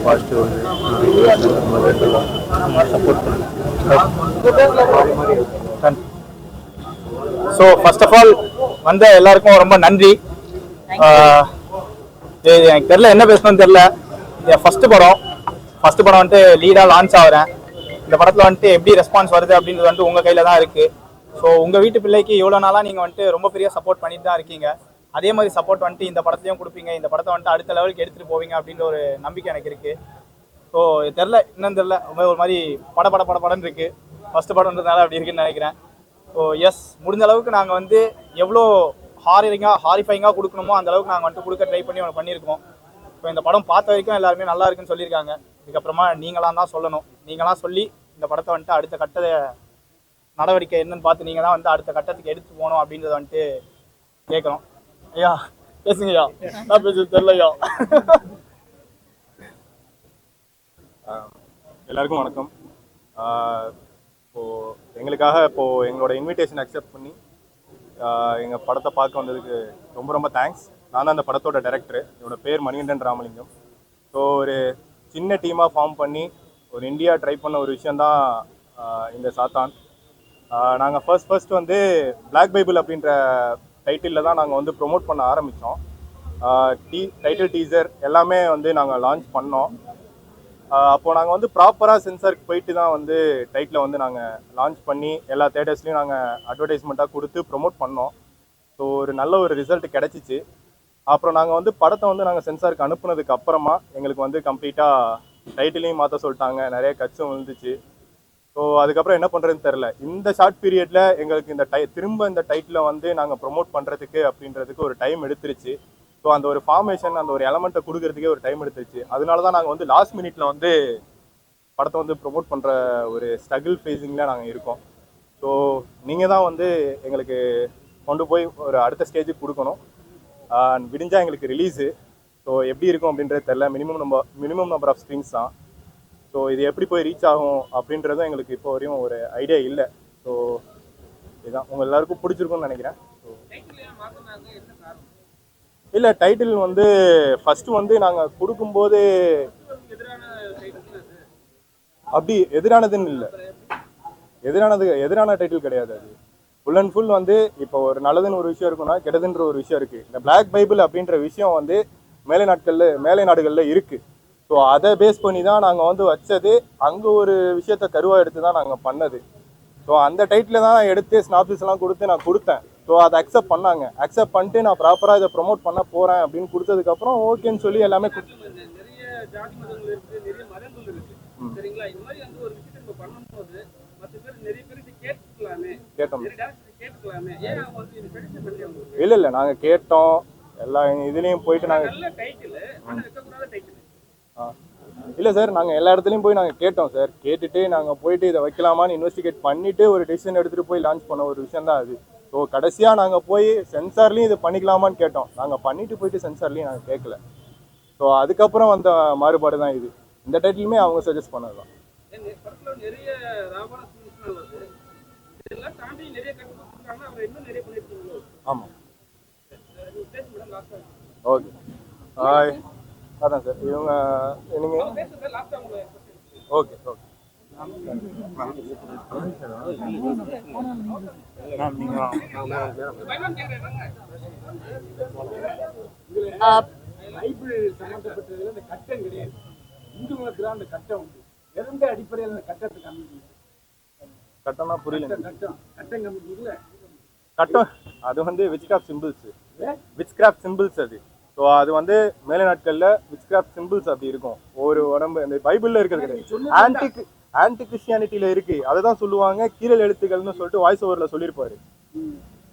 Positive support பண்ணி. So first of all வந்த எல்லாருக்கும் ரொம்ப நன்றி. எனக்கு தெரியல என்ன பேசணும்னு தெரியல. என் ஃபர்ஸ்ட் படம் வந்துட்டு லீடாக லான்ச் ஆகிறேன். இந்த படத்தில் வந்துட்டு எப்படி ரெஸ்பான்ஸ் வருது அப்படின்றது வந்துட்டு உங்கள் கையில் தான் இருக்குது. ஸோ உங்கள் வீட்டு பிள்ளைக்கு எவ்வளோ நாளாக நீங்கள் வந்துட்டு ரொம்ப பெரிய சப்போர்ட் பண்ணிட்டு தான் இருக்கீங்க. அதே மாதிரி சப்போர்ட் வந்துட்டு இந்த படத்தையும் கொடுப்பீங்க. இந்த படத்தை வந்துட்டு அடுத்த லெவலுக்கு எடுத்துகிட்டு போவீங்க அப்படின்ற ஒரு நம்பிக்கை எனக்கு இருக்குது. ஸோ தெரில இன்னும் தெரில, ஒரு மாதிரி படன்னு இருக்குது. ஃபஸ்ட்டு படம்ன்றதுனால அப்படி இருக்குன்னு நினைக்கிறேன். ஸோ எஸ், முடிஞ்ச அளவுக்கு நாங்கள் வந்து எவ்வளோ ஹாரிஃபைங்காக கொடுக்கணுமோ அந்த அளவுக்கு நாங்கள் வந்துட்டு கொடுக்க ட்ரை பண்ணி ஒன்று பண்ணியிருக்கோம். ஸோ இந்த படம் பார்த்த வரைக்கும் எல்லாருமே நல்லா இருக்குன்னு சொல்லியிருக்காங்க. இதுக்கப்புறமா நீங்களாம் தான் சொல்லணும். நீங்களாம் சொல்லி இந்த படத்தை வந்துட்டு அடுத்த கட்ட நடவடிக்கை என்னன்னு பார்த்து நீங்கள் தான் வந்து அடுத்த கட்டத்துக்கு எடுத்து போகணும் அப்படின்றத வந்துட்டு கேட்குறோம். ஐயா பேசுங்கய்யா, நான் பேசுறது தெரியலையா. எல்லாருக்கும் வணக்கம். இப்போது எங்களுக்காக எங்களோட இன்விடேஷன் அக்செப்ட் பண்ணி எங்கள் படத்தை பார்க்க வந்ததுக்கு ரொம்ப ரொம்ப தேங்க்ஸ். நான் தான் அந்த படத்தோட டைரக்டர். என்னோட பேர் மணிகண்டன் ராமலிங்கம். ஸோ ஒரு சின்ன டீமாக ஃபார்ம் பண்ணி ஒரு இந்தியா ட்ரை பண்ண ஒரு விஷயந்தான் இந்த சாத்தான். நாங்கள் ஃபர்ஸ்ட் வந்து பிளாக் பைபிள் அப்படின்ற டைட்டிலில் தான் நாங்கள் வந்து ப்ரொமோட் பண்ண ஆரம்பித்தோம். டைட்டில் டீசர் எல்லாமே வந்து நாங்கள் லான்ச் பண்ணோம். அப்போது நாங்கள் வந்து ப்ராப்பராக சென்சாருக்கு போயிட்டு தான் வந்து டைட்டில் வந்து நாங்கள் லான்ச் பண்ணி எல்லா தேட்டர்ஸ்லையும் நாங்கள் அட்வர்டைஸ்மெண்ட்டாக கொடுத்து ப்ரொமோட் பண்ணோம். ஸோ ஒரு நல்ல ஒரு ரிசல்ட் கிடச்சிச்சு. அப்புறம் நாங்கள் வந்து படத்தை வந்து நாங்கள் சென்சாருக்கு அனுப்புனதுக்கு அப்புறமா எங்களுக்கு வந்து கம்ப்ளீட்டாக டைட்டிலையும் மாற்ற சொல்லிட்டாங்க. நிறைய கட்சும் விழுந்துச்சு. ஸோ அதுக்கப்புறம் என்ன பண்ணுறதுன்னு தெரில. இந்த ஷார்ட் பீரியடில் எங்களுக்கு இந்த திரும்ப இந்த டைட்டிலை வந்து நாங்கள் ப்ரொமோட் பண்ணுறதுக்கு அப்படின்றதுக்கு ஒரு டைம் எடுத்துருச்சு. ஸோ அந்த ஒரு ஃபார்மேஷன், அந்த ஒரு எலமெண்ட்டை கொடுக்கறதுக்கே ஒரு டைம் எடுத்துருச்சு. அதனால தான் நாங்கள் வந்து லாஸ்ட் மினிட்ல வந்து படத்தை வந்து ப்ரொமோட் பண்ணுற ஒரு ஸ்ட்ரகிள் ஃபேஸிங்கில் நாங்கள் இருக்கோம். ஸோ நீங்கள் தான் வந்து எங்களுக்கு கொண்டு போய் ஒரு அடுத்த ஸ்டேஜுக்கு கொடுக்கணும். விடிஞ்சால் எங்களுக்கு ரிலீஸு. ஸோ எப்படி இருக்கும் அப்படின்றது தெரில. மினிமம் நம்பர் ஆஃப் ஸ்க்ரீன்ஸ் தான். ஸோ இது எப்படி போய் ரீச் ஆகும் அப்படின்றதும் எங்களுக்கு இப்போ வரையும் ஒரு ஐடியா இல்லை. ஸோ இதுதான் உங்கள் எல்லாருக்கும் பிடிச்சிருக்கும்னு நினைக்கிறேன். ஸோ இல்லை, டைட்டில் வந்து ஃபஸ்ட்டு வந்து நாங்கள் கொடுக்கும்போது அப்படி எதிரானதுன்னு இல்லை. எதிரான டைட்டில் கிடையாது. அது ஃபுல் அண்ட் ஃபுல் வந்து இப்போ ஒரு நல்லதுன்னு ஒரு விஷயம் இருக்குன்னா கெட்டதுன்ற ஒரு விஷயம் இருக்குது. இந்த பிளாக் பைபிள் அப்படின்ற விஷயம் வந்து மேலை நாடுகளில் இருக்குது. ஸோ அதை பேஸ் பண்ணி தான் நாங்கள் வந்து வச்சது. அங்கே ஒரு விஷயத்த கருவாக எடுத்து தான் நாங்கள் பண்ணது. ஸோ அந்த டைட்டில் தான் எடுத்து ஸ்னாப்சிஸ்லாம் கொடுத்து நான் கொடுத்தேன். ஸோ அதை அக்செப்ட் பண்ணாங்க. அக்செப்ட் பண்ணிட்டு நான் ப்ராப்பராக இதை ப்ரொமோட் பண்ண போகிறேன் அப்படின்னு கொடுத்ததுக்கப்புறம் ஓகேன்னு சொல்லி எல்லாமே கேட்டோம். இல்லை நாங்கள் கேட்டோம். எல்லா இதுலேயும் போயிட்டு நாங்கள் இல்லை சார், நாங்கள் எல்லா இடத்துலையும் போய் நாங்கள் கேட்டோம் சார். கேட்டுட்டு நாங்கள் போயிட்டு இதை வைக்கலாமான்னு இன்வெஸ்டிகேட் பண்ணிவிட்டு ஒரு டெசிஷன் எடுத்துகிட்டு போய் லான்ச் பண்ண ஒரு விஷயம் தான் அது. ஸோ கடைசியாக நாங்கள் போய் சென்சார்லேயும் இது பண்ணிக்கலாமான்னு கேட்டோம். நாங்கள் பண்ணிவிட்டு போயிட்டு சென்சார்லேயும் நாங்கள் கேட்கல. ஸோ அதுக்கப்புறம் வந்த மாறுபாடு தான் இது. இந்த டைட்டிலுமே அவங்க சஜஸ்ட் பண்ணது தான். ஆமாம், ஓகே. அதான் சார் இவங்க நீங்கள் ஓகே ஓகே பைபிள் சம்பந்தப்பட்டதுல இந்த கட்டம் கிடையாது. இந்து மதத்துல அந்த கட்டம் உண்டு. எந்த அடிப்படையில் அந்த கட்டத்தை கம்மி கட்டம்னா புரியல. கட்டம் கம்மி இல்ல. கட்டம் அது வந்து விச்கிராஃப்ட் சிம்பிள்ஸ் அது. ஸோ அது வந்து மேலை நாட்களில் விச்கிராஃப்ட் சிம்பிள்ஸ் அப்படி இருக்கும். ஒரு உடம்பு இந்த பைபிளில் இருக்கிறது கிடையாது. ஆன்டி கிறிஸ்டியானிட்டியில் இருக்குது. அதை தான் சொல்லுவாங்க கீரல் எழுத்துக்கள்னு சொல்லிட்டு வாய்ஸ் ஓவரில் சொல்லியிருப்பாரு.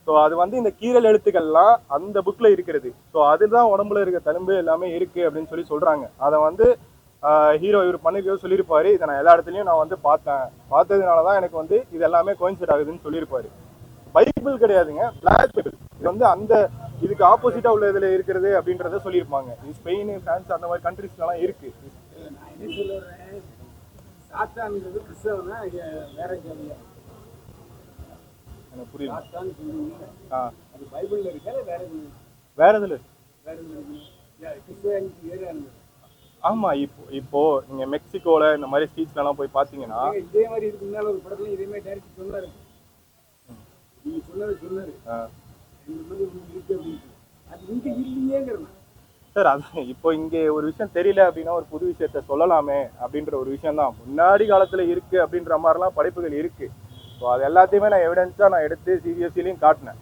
ஸோ அது வந்து இந்த கீரல் எழுத்துக்கள்லாம் அந்த புக்கில் இருக்கிறது. ஸோ அதுதான் உடம்புல இருக்க தழும்பு எல்லாமே இருக்குது அப்படின்னு சொல்லி சொல்கிறாங்க. அதை வந்து ஹீரோ இவர் பண்ணிருக்க சொல்லியிருப்பாரு. இதை நான் எல்லா இடத்துலையும் நான் வந்து பார்த்ததுனால தான் எனக்கு வந்து இது எல்லாமே கோயின்சைட் ஆகுதுன்னு சொல்லியிருப்பாரு. பைபிள் கிடையாதுங்க, பிளாக் பைபிள். இது வந்து அந்த இதுக்கு ஆப்போசிட்டாக உள்ள இதில் இருக்கிறது அப்படின்றத சொல்லியிருப்பாங்க. இது ஸ்பெயின், பிரான்ஸ் அந்த மாதிரி கண்ட்ரிஸ்லாம் இருக்கு. நான் என்ன சொல்லுறேன், சாத்தான்ங்கிறது கிறிஸ்தவனா வேற ஜாதியா? எனக்கு புரியல. சாத்தான் சொல்லுவீங்க, அது பைபிள்ல இருக்கா வேற வேற இதில் வேற கிறிஸ்துவ ஏரியா ஆமா, இப்போ நீங்க மெக்சிகோல இந்த மாதிரி ஸ்ட்ரீட்ஸ்லாம் போய் பாத்தீங்கன்னா இதே மாதிரி இதுக்கு முன்னால ஒரு படத்துல இதே மாதிரி டைரக்ட் சொன்னாரு. நீங்க சொன்னாரு இந்த மாதிரி ஒண்ணு இருக்கு அப்படின்னு. அது இங்க இல்லையேங்கிறது சார். அது இப்போ இங்கே ஒரு விஷயம் தெரியல அப்படின்னா ஒரு புது விஷயத்த சொல்லலாமே அப்படின்ற ஒரு விஷயம் தான். முன்னாடி காலத்துல இருக்கு அப்படின்ற மாதிரிலாம் படைப்புகள் இருக்கு. ஸோ அது எல்லாத்தையுமே நான் எவிடன்ஸா நான் எடுத்து சிபிஎஸ்சிலையும் காட்டினேன்.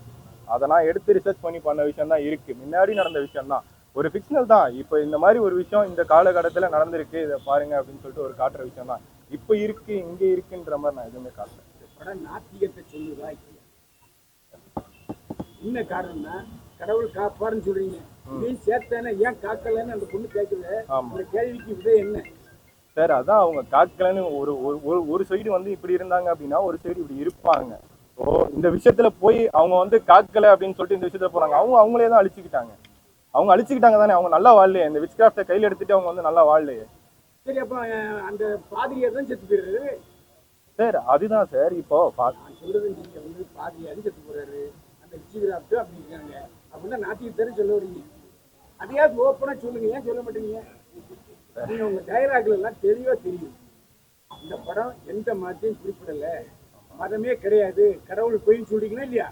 அதை நான் எடுத்து ரிசர்ச் பண்ணி பண்ண விஷயம் தான் இருக்கு. முன்னாடி நடந்த விஷயம் தான், ஒரு ஃபிக்ஷனல் தான். இப்போ இந்த மாதிரி ஒரு விஷயம் இந்த காலகட்டத்தில் நடந்திருக்கு, இதை பாருங்க அப்படின்னு சொல்லிட்டு ஒரு காட்டுற விஷயம் தான். இப்போ இருக்கு, இங்கே இருக்குன்ற மாதிரி நான் எதுவுமே காட்டல. படம் நாத்திகத்தை சொல்லுதா என்ன காரணம்னா கடவுள் காப்பாருன்னு சொல்றீங்க, இதையும் சேர்த்தானே ஏன் காக்கலன்னு அந்த பொண்ணு கேட்கல. அந்த கேள்விக்கு விதை என்ன சார்? அதான் அவங்க காக்கலன்னு ஒரு சைடு வந்து இப்படி இருந்தாங்க அப்படின்னா ஒரு சைடு இப்படி இருப்பாங்க. ஸோ இந்த விஷயத்துல போய் அவங்க வந்து காக்கல அப்படின்னு சொல்லிட்டு இந்த விஷயத்துல போறாங்க. அவங்களே தான் அழிச்சுக்கிட்டாங்க. அவங்க அழிச்சுக்கிட்டாங்க தானே, அவங்க நல்லா வாழலையே. இந்த விச் கிராஃப்டை கையில் எடுத்துட்டு அவங்க வந்து நல்லா வாழலையே. சரி, அப்போ அந்த பாதிரியார் தான் செத்து போயிடுறாரு சார். அதுதான் சார், இப்போ சொல்றது நீங்க வந்து பாதிரியாரு செத்து போறாரு, அந்த விச் கிராஃப்ட் அப்படி இருக்காங்க அப்படின்னா நாத்திகத்தை சொல்ல வரீங்க. அதையாவது ஓப்பனா சொல்லுங்க, ஏன் சொல்ல மாட்டீங்க? நீங்க உங்க டைலாக்ல எல்லாம் தெளிவா தெரியும் இந்த படம் எந்த மதத்தையும் குறிப்பிடல, மதமே கிடையாது, கடவுள் போயின்னு சொல்றீங்களா இல்லையா?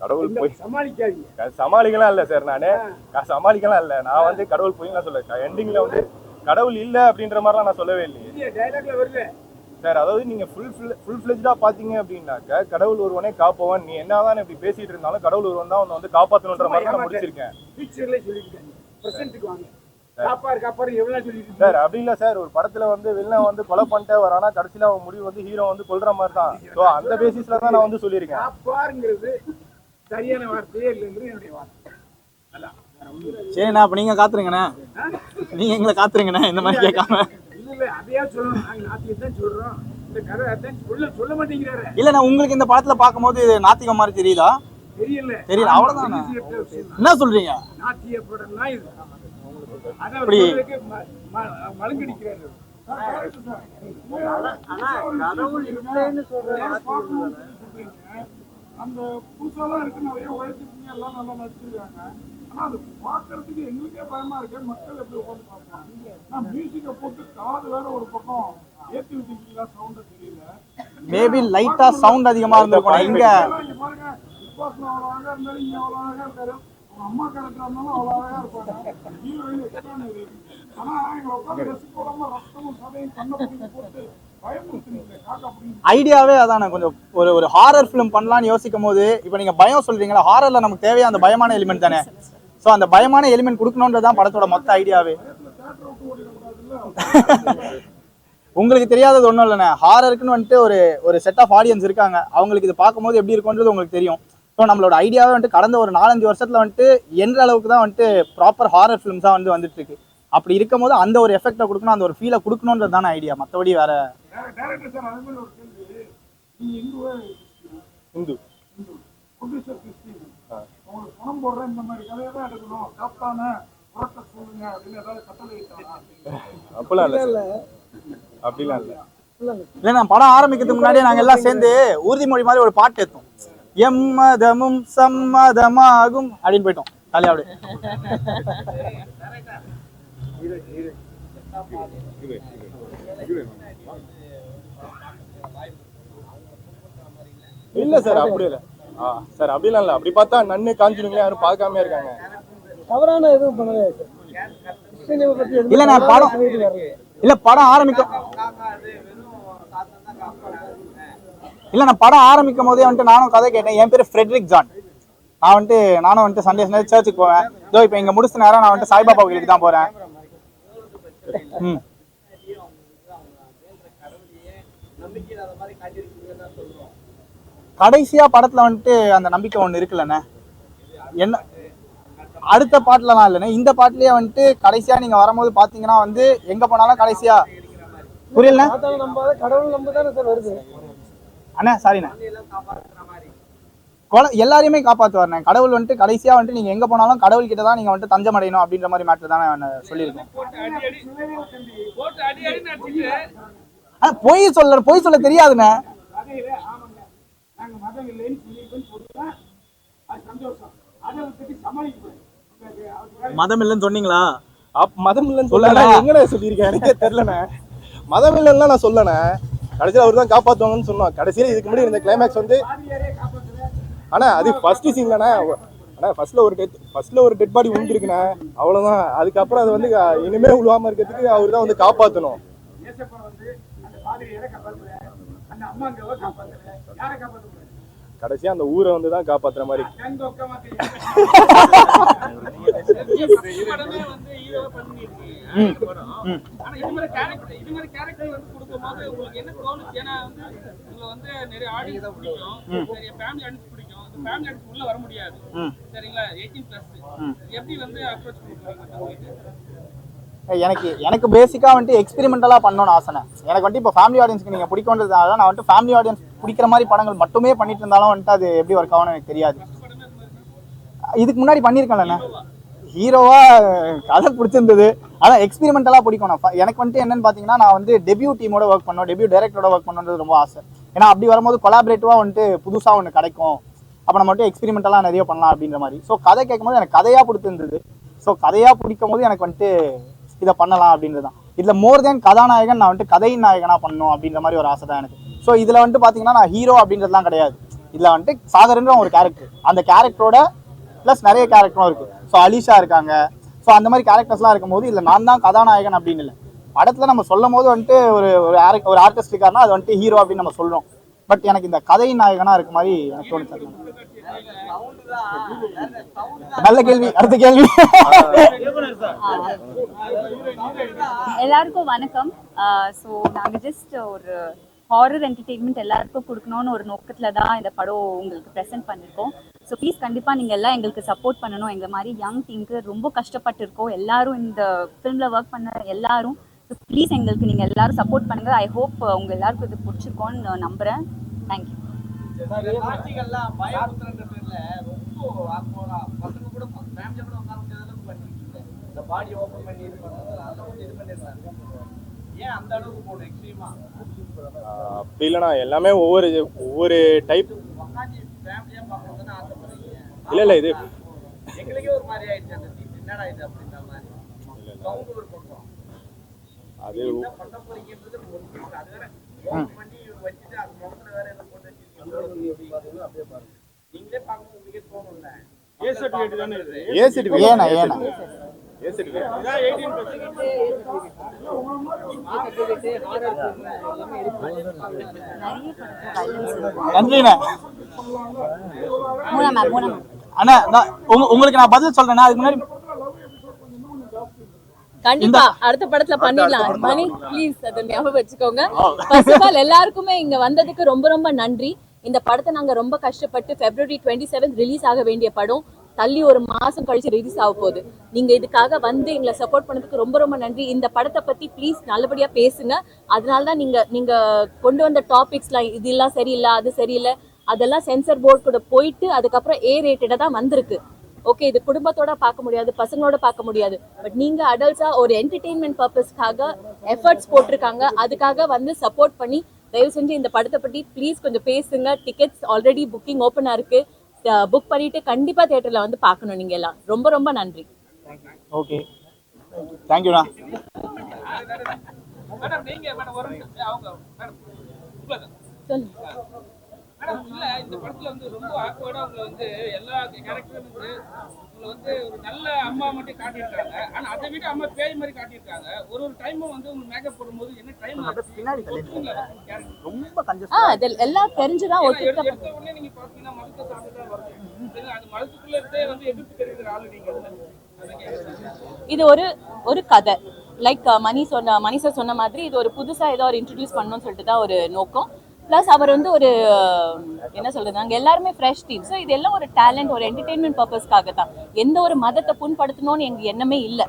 கடவுள் போய் சமாளிக்காதீங்க. சமாளிக்கலாம் இல்ல சார், நான் சமாளிக்கலாம் இல்ல. நான் வந்து கடவுள் போய் சொல்ல எண்டிங்ல வந்து கடவுள் இல்ல அப்படின்ற மாதிரிலாம் நான் சொல்லவே இல்லையே. டைலாக்ல வருது சார். அதாவது நீங்க ஃபுல் ஃபிளெஜ்டா பாத்தீங்க அப்படின்னாக்க கடவுள் ஒருவனே காப்பவன், நீ என்னதான் இப்படி பேசிட்டு இருந்தாலும் கடவுள் ஒருவன் தான் வந்து காப்பாத்தணுன்ற மாதிரி நான் முடிச்சிருக்கேன். ஃபியூச்சர்ல சொல்லிருக்கேன், பிரசன்ட்க்கு வாங்க. காப்பாரு எவ்வளவு சொல்லிட்டு சார். அப்படி இல்ல சார், ஒரு படத்துல வந்து வில்லன் வந்து கொலை பண்ணிட்டே வரானா, கடைசியில அவன் முடிவு வந்து ஹீரோ வந்து கொல்ற மாதிரி தான். ஸோ அந்த பேசிஸ்ல தான் நான் வந்து சொல்லியிருக்கேன். காப்பாருங்கிறது சரியான வார்த்தையே இல்லைங்கிறது என்னுடைய வார்த்தை. சரிண்ணா, அப்ப நீங்க காத்துருங்கண்ணா, நீங்க எங்களை காத்துருங்கண்ணா, இந்த மாதிரி கேட்காம. இல்ல அதையா சொல்லணும், நாங்க நாத்திகத்தான் சொல்றோம், இந்த கதை அதான் சொல்ல மாட்டேங்கிறாரு. இல்லண்ணா, உங்களுக்கு இந்த படத்துல பார்க்கும்போது இது நாத்திகம் மாதிரி தெரியுதா? தெரியல, அவ்வளவுதான். என்ன சொல்றீங்க? நாத்திய படம்னா இது அப்படி மலங்கடிக்கிறாரு. அந்த புதுசாலாம் இருக்கு, நிறைய உழைச்சிருக்கீங்க, எல்லாம் நல்லா நடிச்சிருக்காங்க. ஆனா அது பாக்குறதுக்கு எங்களுக்கே பயமா இருக்கு, மக்கள் எப்படி உட்காந்து பார்ப்பாங்க. நான் மியூசிக்கை போட்டு காது வேற ஒரு பக்கம் ஏற்றி விட்டுருக்கீங்களா, சவுண்ட தெரியல. மேபி லைட்டா சவுண்ட் அதிகமா இருந்திருக்கும். இங்க பாருங்க, விஸ்வாசம் அவ்வளோ அழகா இருந்தாலும் இங்க அவ்வளோ அழகா இருக்காரு. அவங்க அம்மா கேரக்டர் இருந்தாலும் அவ்வளோ அழகா இருப்பாங்க. ஹீரோயின் எக்ஸ்ட்ரான இருக்கு. ஆனா எங்களை உட்காந்து ரசிக்கலாம ரத்தமும் சதையும் கண்ணை போட்டு பயமுறுத்துறீங்க காக்கா அப்படின்னு. ஐடியாவே அதானே, கொஞ்சம் ஒரு ஹாரர் ஃபிலிம் பண்ணலாம்னு யோசிக்கும் போது, இப்போ நீங்க பயம் சொல்றீங்களா, ஹாரர்ல நமக்கு தேவையா அந்த பயமான எலிமெண்ட் தானே. ஸோ அந்த பயமான எலிமெண்ட் கொடுக்கணுன்றதான் படத்தோட மொத்த ஐடியாவே. உங்களுக்கு தெரியாதது ஒன்றும் இல்லைண்ணே, ஹாரருக்குன்னு வந்துட்டு ஒரு செட் ஆஃப் ஆடியன்ஸ் இருக்காங்க. அவங்களுக்கு இது பார்க்கும்போது எப்படி இருக்கும்ன்றது உங்களுக்கு தெரியும். ஸோ நம்மளோட ஐடியாவே வந்துட்டு கடந்த ஒரு 4-5 வருஷத்துல வந்துட்டு என்ற அளவுக்கு தான் வந்துட்டு ப்ராப்பர் ஹாரர் ஃபிலிம்ஸாக வந்துட்டு இருக்கு. அப்படி இருக்கும் போது அந்த ஒரு எஃபெக்டை கொடுக்கணும், அந்த ஒரு ஃபீலை கொடுக்கணுன்றது தானே ஐடியா, மற்றபடி வேற. டைரக்டர் சார், அதே மாதிரி ஒரு கேள்வி. நீங்க இந்து ப்ரொடியூசர் கிறிஸ்டின், உங்களுக்கு பணம் போடுற இந்த மாதிரி கதையை தான் எடுக்கணும், காப்பான புறத்தை சொல்லுங்க அப்படின்னு ஏதாவது கட்டளை இட்டானா? அப்படிலாம் இல்ல, அப்படிலாம் இல்ல. இல்லைண்ணா, படம் ஆரம்பிக்கிறதுக்கு முன்னாடியே நாங்கள் எல்லாம் சேர்ந்து உறுதிமொழி மாதிரி ஒரு பாட்டு எடுத்தோம். எம்மதமும் சம்மதமாகும் அப்படின்னு போயிட்டோம் காலையா அப்படியே. இல்ல சார், அப்படி இல்ல சார், அப்படிலாம் இல்ல. அப்படி பார்த்தா நன்னு காஞ்சிருங்களே, யாரும் பார்க்காம இருக்காங்க. தவறான எதுவும் பண்ணவே இல்ல. நான் படம் இல்ல படம் ஆரம்பிக்கும் இல்ல நான் படம் ஆரம்பிக்கும் போதே வந்துட்டு நானும் கதை கேட்டேன். என் பேரு ஃப்ரெட்ரிக் ஜான். நானும் வந்துட்டு சண்டே சர்ச்சுக்கு போவேன். இதோ இப்போ இங்க முடிச்ச நேரம் நான் வந்துட்டு சாய்பாபா கோயிலுக்கு தான் போறேன். கடைசியா படத்துல வந்துட்டு அந்த நம்பிக்கை ஒண்ணு இருக்குல்லண்ணே. என்ன அடுத்த பாட்டுலலாம் இல்லைண்ணே, இந்த பாட்டுலயே வந்துட்டு கடைசியா நீங்க வரும்போது பாத்தீங்கன்னா வந்து எங்க போனாலும் கடைசியா புரியல கடவுள் நம்ப தானே சார் வருது அண்ணா. சாரிண்ணே, எல்லாரையுமே காப்பாற்றுவார்ண்ணே கடவுள். வந்துட்டு கடைசியா வந்துட்டு நீங்க எங்க போனாலும் கடவுள் கிட்ட தான் நீங்க வந்துட்டு தஞ்சம் அடையணும் அப்படின்ற மாதிரி மேட்டர் தானே சொல்லியிருக்கேன். பொய் சொல்ல தெரியாதுண்ணே. நாங்க மதம் இல்லைன்னு சொல்லியிருக்கோன்னு சொல்லுவேன், அது சந்தோஷம். அதை பற்றி சமாளிக்க மதம் இல்லைன்னு சொன்னீங்களா? மதம் இல்லைன்னு சொல்லல, எங்கண்ணே சொல்லியிருக்கேன் எனக்கே தெரியலண்ணே. மதம் இல்லைன்னா நான் சொல்லணே, கடைசியில் அவர் தான் காப்பாற்றுவாங்கன்னு சொன்னோம். கடைசியில் இதுக்கு முன்னாடி இந்த கிளைமேக்ஸ் வந்து ஆனா அது ஃபர்ஸ்ட் சீன்லண்ணே. ஆனா ஃபர்ஸ்ட்ல ஒரு டெட் பாடி விழுந்துருக்குண்ணே, அவ்வளவுதான். அதுக்கப்புறம் அது வந்து இனிமே விழுவாம இருக்கிறதுக்கு அவர் தான் வந்து காப்பாற்றணும். கடைசியா அந்த ஊரை வந்து தான் காப்பாத்துற மாதிரி. எனக்கு பேசிக்கா வந்துட்டு எக்ஸ்பெரிமெண்டலா பண்ணணும்னு ஆசை. எனக்கு வந்துட்டு இப்போ ஃபேமிலி ஆடியன்ஸ்க்கு நீங்க பிடிக்கும்ன்றதுனால நான் வந்துட்டு ஃபேமிலி ஆடியன்ஸ் பிடிக்கிற மாதிரி படங்கள் மட்டுமே பண்ணிட்டு இருந்தாலும் வந்துட்டு அது எப்படி ஒர்க் ஆகும்னு எனக்கு தெரியாது. இதுக்கு முன்னாடி பண்ணியிருக்கேன்ல ஹீரோவா, கதை பிடிச்சிருந்தது. அதான் எக்ஸ்பெரிமெண்டலா பிடிக்கும். எனக்கு வந்துட்டு என்னன்னு பாத்தீங்கன்னா, நான் வந்து டெபியூ டீமோட ஒர்க் பண்ணணும், டெபியூ டைரக்டரோட ஒர்க் பண்ணணுன்றது ரொம்ப ஆசை. ஏன்னா அப்படி வரும்போது கொலாபரேட்டிவா வந்துட்டு புதுசா ஒன்று கிடைக்கும். அப்போ நம்ம மட்டும் எக்ஸ்பெரிமெண்டலா நிறைய பண்ணலாம் அப்படின்ற மாதிரி. ஸோ கதை கேட்கும்போது எனக்கு கதையா பிடிச்சிருந்தது. ஸோ கதையா பிடிக்கும் போது எனக்கு வந்துட்டு இதை பண்ணலாம் அப்படின்றது தான். இதில் மோர் தேன் கதாநாயகன், நான் வந்துட்டு கதையின் நாயகனா பண்ணணும் அப்படின்ற மாதிரி ஒரு ஆசை தான் எனக்கு. ஸோ இதில் வந்துட்டு பார்த்தீங்கன்னா நான் ஹீரோ அப்படின்றதுலாம் கிடையாது. இதில் வந்துட்டு சாகர்ன்ற ஒரு கேரக்டர், அந்த கேரக்டரோட ப்ளஸ் நிறைய கேரக்டரும் இருக்குது. ஸோ அலிஷா இருக்காங்க. ஸோ அந்த மாதிரி கேரக்டர்ஸ்லாம் இருக்கும்போது இதில் நான் தான் கதாநாயகன் அப்படின்னு இல்லை. படத்தில் நம்ம சொல்லும் போது வந்துட்டு ஒரு ஆர்டிஸ்ட் இருக்காருன்னா அது வந்துட்டு ஹீரோ அப்படின்னு நம்ம சொல்கிறோம். பட் எனக்கு இந்த கதையின் நாயகனா இருக்க மாதிரி எனக்கு தோணுச்சு. நல்ல கேள்வி. அடுத்த கேள்வி. எல்லாருக்கும் வணக்கம். ஸோ நாங்கள் ஜஸ்ட் ஒரு ஹாரர் என்டர்டெயின்மெண்ட் எல்லாருக்கும் கொடுக்கணும்னு ஒரு நோக்கத்தில் தான் இந்த படம் உங்களுக்கு ப்ரெசென்ட் பண்ணியிருக்கோம். ஸோ ப்ளீஸ் கண்டிப்பாக நீங்கள் எல்லாம் எங்களுக்கு சப்போர்ட் பண்ணணும். எங்கள் மாதிரி யங் டீமுக்கு ரொம்ப கஷ்டப்பட்டு இருக்கோம் எல்லாரும், இந்த ஃபிலிமில் ஒர்க் பண்ண எல்லாரும். ஸோ ப்ளீஸ் எங்களுக்கு நீங்கள் எல்லாரும் சப்போர்ட் பண்ணுங்கள். ஐ ஹோப் உங்கள் எல்லாருக்கும் இது பிடிச்சிருக்கோன்னு நான் நம்புகிறேன். தேங்க்யூ. அப்படி இல்லைண்ணா, எல்லாமே ஒவ்வொரு டைப். இல்ல இது எங்களுக்கே ஒரு மாதிரி ஆயிடுச்சு அந்த சீன். என்னடா இது அப்படின்ற மாதிரி சவுண்ட் ஒரு பக்கம் அது என்ன பண்ண போறீங்கன்றது ஒரு அது வேற பண்ணி வச்சிட்டு அது முகத்துல வேற என்ன போட்டு வச்சிருக்கீங்க அப்படியே பாருங்க. நீங்களே பார்க்கும்போது உங்களுக்கே தோணும்ல, ஏ சர்டிஃபிகேட் தானே இது. ஏ சர்டிஃபிகேட் ஏனா ஏ சர்டிஃபிகேட் இதா 18% எல்லாமே நன்றிண்ணே. அண்ணா உங்களுக்கு நான் பதில் சொல்றேன்னா, அதுக்கு முன்னாடி கண்டிப்பா அடுத்த படத்துல பண்ணிடலாம். மணி ப்ளீஸ் அதை ஞாபகம் வச்சுக்கோங்க. ஃபர்ஸ்ட் ஆஃப் ஆல் எல்லாருக்குமே இங்க வந்ததுக்கு ரொம்ப ரொம்ப நன்றி. இந்த படத்தை நாங்க ரொம்ப கஷ்டப்பட்டு February 27 ரிலீஸ் ஆக வேண்டிய படம் தள்ளி ஒரு மாசம் கழிச்சு ரிலீஸ் ஆக போகுது. நீங்க இதுக்காக வந்து எங்களை சப்போர்ட் பண்ணதுக்கு ரொம்ப ரொம்ப நன்றி. இந்த படத்தை பத்தி ப்ளீஸ் நல்லபடியா பேசுங்க. அதனாலதான் நீங்க கொண்டு வந்த டாபிக்ஸ்லாம் இதெல்லாம் சரியில்லை, அது சரியில்லை, அதெல்லாம் சென்சர் போர்டு கூட போயிட்டு அதுக்கப்புறம் A ரேட்டடா தான் வந்திருக்கு. ஓகே, இது குடும்பத்தோட பார்க்க முடியாது, பசங்களோட பார்க்க முடியாது. பட் நீங்க அடல்ட்ஸா ஒரு என்டர்டெயின்மெண்ட் பர்பஸ்க்காக எஃபர்ட்ஸ் போட்டிருக்காங்க. அதுக்காக வந்து சப்போர்ட் பண்ணி தயவு செஞ்சு இந்த படத்தை பத்தி ப்ளீஸ் கொஞ்சம் பேசுங்க. டிக்கெட்ஸ் ஆல்ரெடி புக்கிங் ஓப்பனா இருக்கு. புக் பண்ணிட்டு கண்டிப்பா தியேட்டர்ல வந்து பார்க்கணும் நீங்க எல்லாம். ரொம்ப ரொம்ப நன்றி. ஓகே, தேங்க்யூண்ணா. சொல்லுங்க. மேடம், இல்ல இந்த படத்துல வந்து ரொம்ப ஆக்வர்டா உங்களை வந்து எல்லா கேரக்டரும் வந்து உங்களை வந்து ஒரு நல்ல அம்மா மட்டும் காட்டியிருக்காங்க. ஆனா அதை விட அம்மா பேய் மாதிரி காட்டியிருக்காங்க. ஒரு டைமும் வந்து உங்க மேக்கப் போடும்போது என்ன டைம் ரொம்ப எல்லாம் தெரிஞ்சுதான் எடுத்த உடனே நீங்க பாத்தீங்கன்னா மருத்துவ சாப்பிட்டு தான் வருது. அது மருத்துவத்துல இருந்தே வந்து எதிர்ப்பு தெரிவிக்கிற ஆளு நீங்க. இது ஒரு கதை. லைக் மணி சார் சொன்ன மாதிரி இது ஒரு புதுசா ஏதோ ஒரு இன்ட்ரடியூஸ் பண்ணணும்னு சொல்லிட்டு தான் ஒரு நோக்கம். ப்ளஸ் அவர் வந்து ஒரு என்ன சொல்றது, நாங்கள் எல்லாருமே ஃப்ரெஷ் டீம். ஸோ இது எல்லாம் ஒரு டேலண்ட், ஒரு என்டர்டெயின்மெண்ட் பர்பஸ்க்காக தான். எந்த ஒரு மதத்தை புண்படுத்தணும்னு எங்கள் எண்ணமே இல்லை.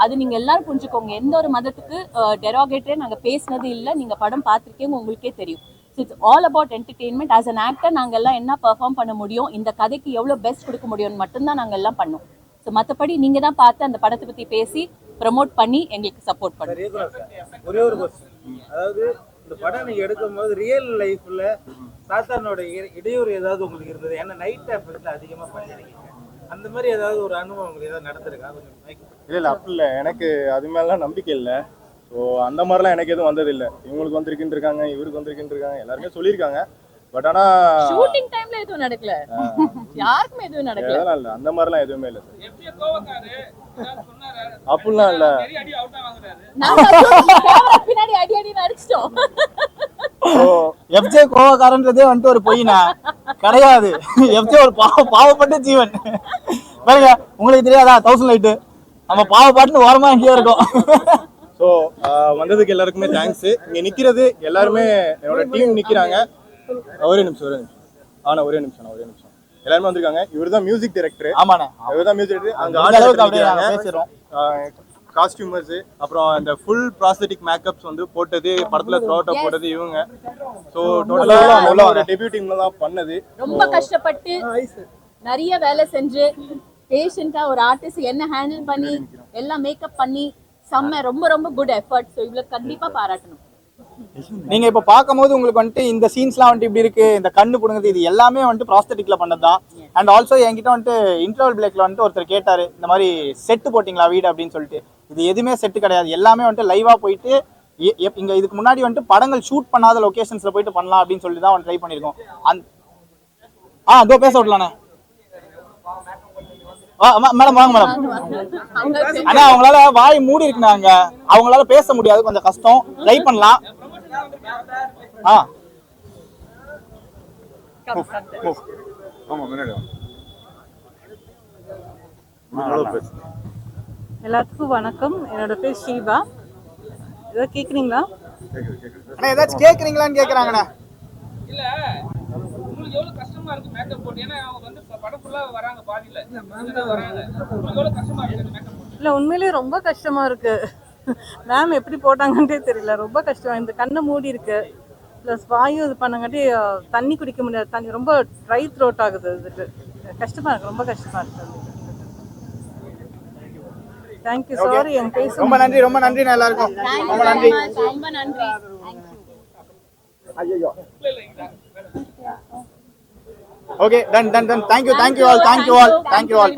அது நீங்கள் எல்லாரும் புரிஞ்சுக்கோங்க. எந்த ஒரு மதத்துக்கு டெராகேட்டரே நாங்கள் பேசினது இல்லை. நீங்கள் படம் பார்த்துருக்கீங்க, உங்களுக்கே தெரியும். So it's all about entertainment. As an actor நாங்கள் எல்லாம் என்ன பெர்ஃபார்ம் பண்ண முடியும், இந்த கதைக்கு எவ்வளோ பெஸ்ட் கொடுக்க முடியும்னு மட்டும்தான் நாங்கள் எல்லாம் பண்ணோம். ஸோ மற்றபடி நீங்கள் தான் பார்த்து அந்த படத்தை பற்றி பேசி ப்ரமோட் பண்ணி எங்களுக்கு சப்போர்ட் பண்ணுங்க. ஒரே ஒரு கொஸ்டின், அதாவது இந்த படம் நீங்க எடுக்கும்போது ரியல் லைஃப்ல சாத்தானோட இடையூறு ஏதாவது உங்களுக்கு இருந்தது? ஏன்னா நைட் டைம்ல அதிகமா பண்ணிருக்கீங்க. அந்த மாதிரி ஏதாவது ஒரு அனுபவம் உங்களுக்கு ஏதாவது நடந்திருக்கா கொஞ்சம் இல்லை அப்படி இல்லை, எனக்கு அது மேலாம் நம்பிக்கை இல்லை. ஸோ அந்த மாதிரிலாம் எனக்கு எதுவும் வந்ததில்லை. இவங்களுக்கு வந்திருக்குன்னு இருக்காங்க, இவருக்கு வந்திருக்குன்னு இருக்காங்க, எல்லாருமே சொல்லியிருக்காங்க. பட் ஆனால் ஷூட்டிங் டைம்ல எதுவும் நடக்கல, யாருக்குமே எதுவும் நடக்கல. அதெல்லாம் இல்லை, அந்த மாதிரிலாம் எதுவுமே இல்லை சார். எப்படி கோவக்காரு ஏதாவது சொன்னாரா? அப்படிலாம் இல்லை. பெரிய அடி அவுட்டா வாங்குறாரு. நாங்க camera பின்னாடி அடி அடி அடிச்சிட்டோம். எஃப்ஜே கோவக்காரன்றதே வந்துட்டு ஒரு பொய்னா கிடையாது. எஃப்ஜே ஒரு பாவப்பட்ட ஜீவன். பாருங்க, உங்களுக்கு தெரியாதா 1000 லைட்டு நம்ம பாவப்பாட்டுன்னு ஓரமா எங்கேயோ இருக்கோம். ஸோ வந்ததுக்கு எல்லாருக்குமே தேங்க்ஸ். இங்கே நிற்கிறது எல்லாருமே என்னோட டீம் நிற்கிறாங்க. ஒரே நிமிஷம் எல்லாருமே வந்திருக்காங்க. இவர் தான் மியூசிக் டைரக்டர். ஆமாண்ணே, இவர் தான் மியூசிக் டைரக்டர். அங்கே அந்த அளவுக்கு அப்படியே ஆடியோ பேசிடுறோம். காஸ்டியூமர்ஸ், அப்புறம் இந்த ஃபுல் ப்ராஸ்தட்டிக் மேக்கப்ஸ் வந்து போட்டது படத்துல த்ரோட்டா போட்டது இவங்க. ஸோ டோட்டலாக ஒரு டெபியூ டீம்ல தான் பண்ணது. ரொம்ப கஷ்டப்பட்டு நிறைய வேலை செஞ்சு பேஷண்டா ஒரு ஆர்டிஸ்ட் என்ன ஹேண்டில் பண்ணி எல்லாம் மேக்கப் பண்ணி செம்ம ரொம்ப ரொம்ப குட் எஃபர்ட். ஸோ இவ்வளவு கண்டிப்பா பாராட்டணும். நீங்க இப்ப பார்க்கும்போது உங்களுக்கு வந்துட்டு இந்த சீன்ஸ்லாம் வந்துட்டு இப்படி இருக்கு, இந்த கண்ணு புடுங்குது, இது எல்லாமே வந்துட்டு ப்ராஸ்தட்டிக்ல பண்ணதுதான். அண்ட் ஆல்சோ என்கிட்ட வந்துட்டு இன்டர்வல் பிரேக்ல வந்துட்டு ஒருத்தர் கேட்டாரு, இந்த மாதிரி செட்டு போட்டிங்களா வீடு அப்படின்னு சொல்லிட்டு. இது எதுவுமே செட்டு கிடையாது, எல்லாமே வந்துட்டு லைவா போயிட்டு இங்க இதுக்கு முன்னாடி வந்துட்டு படங்கள் ஷூட் பண்ணாத லொகேஷன்ஸ்ல போயிட்டு பண்ணலாம் அப்படின்னு சொல்லி தான் ட்ரை பண்ணிருக்கோம். அதோ பேச விடலானே. மேடம் வாங்க மேடம். ஆனா அவங்களால வாய் மூடி இருக்குனாங்க, அவங்களால பேச முடியாது, கொஞ்சம் கஷ்டம். ட்ரை பண்ணலாம். எல்லாத்துக்கும் வணக்கம். என்னோட பேர் ஷீபா. ஏதாவது கேக்குறீங்களா? ஏதாச்சும் கேக்குறீங்களான்னு கேக்குறாங்கண்ணா. இல்ல உங்களுக்கு எவ்வளவு கஷ்டமா இருக்கு மேக்கப் போட்டு? ஏன்னா அவங்க வந்து படம் ஃபுல்லா வராங்க, பாதியில வராங்க. உங்களுக்கு எவ்வளவு கஷ்டமா இருக்கு மேக்கப் போட்டு? இல்ல உண்மையிலேயே ரொம்ப கஷ்டமா இருக்கு. மேம் எப்படி போட்டாங்கன்னே தெரியல, ரொம்ப கஷ்டம். இந்த கண்ணை மூடி இருக்கு, ப்ளஸ் வாயும் இது பண்ணங்காட்டி தண்ணி குடிக்க முடியாது, தண்ணி ரொம்ப ட்ரை த்ரோட் ஆகுது. இதுக்கு கஷ்டமா இருக்கு, ரொம்ப கஷ்டமா இருக்கு. தேங்க்யூ. சாரி என் பேச ரொம்ப நன்றி, ரொம்ப நன்றி எல்லாருக்கும். ரொம்ப நன்றி. ரொம்ப நன்றி. Okay, done. Thank you all.